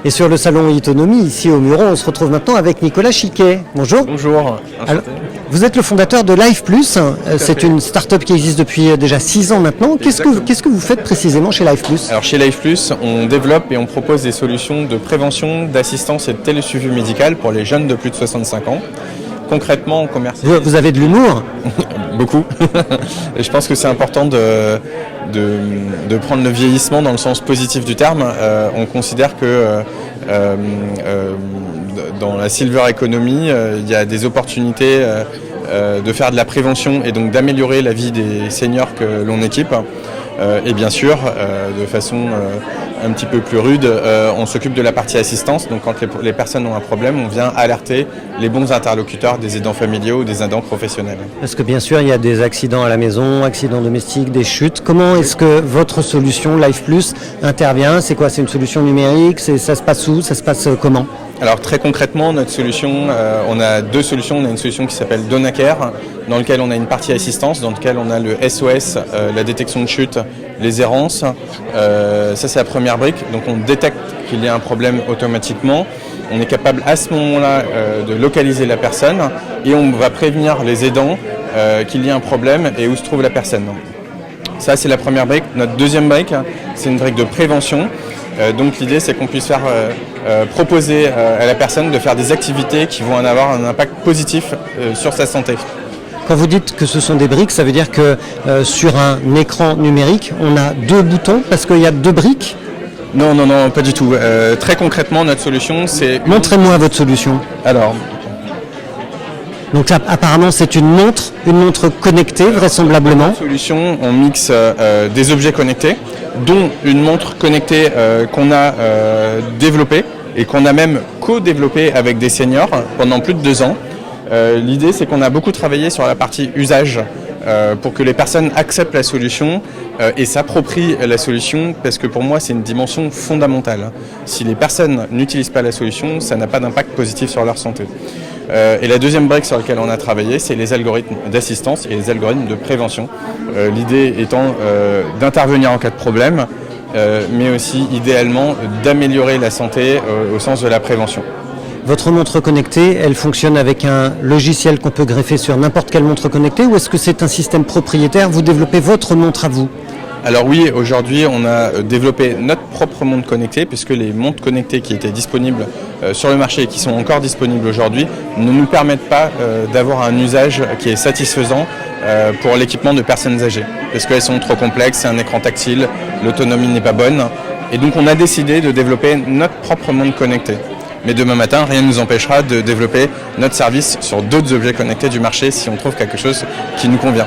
Et sur le salon Autonomie, ici au Muro, on se retrouve maintenant avec Nicolas Chiquet. Bonjour. Bonjour. Alors, vous êtes le fondateur de Life Plus. C'est une start-up qui existe depuis déjà 6 ans maintenant. Qu'est-ce que vous faites précisément chez Life Plus? Alors chez Life Plus, on développe et on propose des solutions de prévention, d'assistance et de télésuivi médical pour les jeunes de plus de 65 ans. Concrètement, on commercialise... Vous avez de l'humour? Beaucoup. Et je pense que c'est important de prendre le vieillissement dans le sens positif du terme. On considère que dans la silver economy, il y a des opportunités de faire de la prévention et donc d'améliorer la vie des seniors que l'on équipe. Et bien sûr, de façon un petit peu plus rude, on s'occupe de la partie assistance. Donc quand les personnes ont un problème, on vient alerter les bons interlocuteurs des aidants familiaux ou des aidants professionnels. Parce que bien sûr, il y a des accidents à la maison, accidents domestiques, des chutes. Comment est-ce que votre solution Life Plus intervient? C'est quoi? C'est une solution numérique? Ça se passe où? Ça se passe comment? Alors très concrètement, notre solution, on a deux solutions. On a une solution qui s'appelle Donacare, dans laquelle on a une partie assistance, dans laquelle on a le SOS, la détection de chute, les errances. Ça c'est la première brique. Donc on détecte qu'il y a un problème automatiquement. On est capable à ce moment-là de localiser la personne et on va prévenir les aidants qu'il y a un problème et où se trouve la personne. Ça c'est la première brique. Notre deuxième brique, c'est une brique de prévention. Donc l'idée c'est qu'on puisse faire proposer à la personne de faire des activités qui vont en avoir un impact positif sur sa santé. Quand vous dites que ce sont des briques, ça veut dire que sur un écran numérique, on a 2 boutons parce qu'il y a 2 briques? Non, pas du tout. Très concrètement, notre solution c'est... Montrez-moi votre solution. Alors... Donc apparemment c'est une montre connectée vraisemblablement. Notre solution, on mixe des objets connectés, dont une montre connectée qu'on a développée et qu'on a même co-développée avec des seniors pendant plus de 2 ans. L'idée c'est qu'on a beaucoup travaillé sur la partie usage pour que les personnes acceptent la solution et s'approprient la solution, parce que pour moi c'est une dimension fondamentale. Si les personnes n'utilisent pas la solution, ça n'a pas d'impact positif sur leur santé. Et la deuxième brique sur laquelle on a travaillé, c'est les algorithmes d'assistance et les algorithmes de prévention. L'idée étant d'intervenir en cas de problème, mais aussi idéalement d'améliorer la santé au sens de la prévention. Votre montre connectée, elle fonctionne avec un logiciel qu'on peut greffer sur n'importe quelle montre connectée, ou est-ce que c'est un système propriétaire? Vous développez votre montre à vous? Alors oui, aujourd'hui on a développé notre propre montre connectée, puisque les montres connectées qui étaient disponibles sur le marché et qui sont encore disponibles aujourd'hui ne nous permettent pas d'avoir un usage qui est satisfaisant pour l'équipement de personnes âgées, parce qu'elles sont trop complexes, c'est un écran tactile, l'autonomie n'est pas bonne, et donc on a décidé de développer notre propre montre connectée. Mais demain matin, rien ne nous empêchera de développer notre service sur d'autres objets connectés du marché si on trouve quelque chose qui nous convient.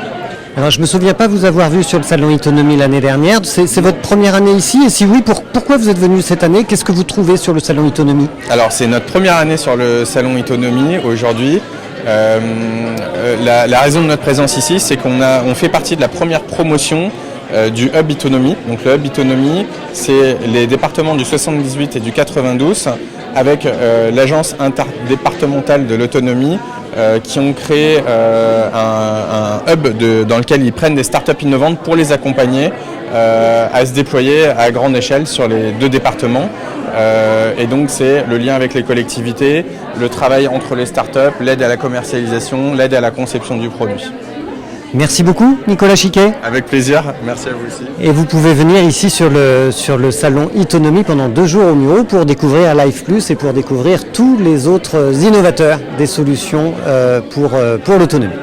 Alors je ne me souviens pas vous avoir vu sur le salon Autonomie l'année dernière. C'est votre première année ici, et si oui, pourquoi vous êtes venu cette année? Qu'est-ce que vous trouvez sur le salon Autonomie? Alors c'est notre première année sur le salon Autonomie aujourd'hui. La raison de notre présence ici, c'est qu'on fait partie de la première promotion du Hub Autonomie. Donc le Hub Autonomie, c'est les départements du 78 et du 92 avec l'agence interdépartementale de l'autonomie qui ont créé un hub dans lequel ils prennent des startups innovantes pour les accompagner à se déployer à grande échelle sur les 2 départements. Et donc c'est le lien avec les collectivités, le travail entre les startups, l'aide à la commercialisation, l'aide à la conception du produit. Merci beaucoup Nicolas Chiquet. Avec plaisir, merci à vous aussi. Et vous pouvez venir ici sur le salon Autonomie pendant 2 jours au Muro pour découvrir Life Plus et pour découvrir tous les autres innovateurs des solutions pour l'autonomie.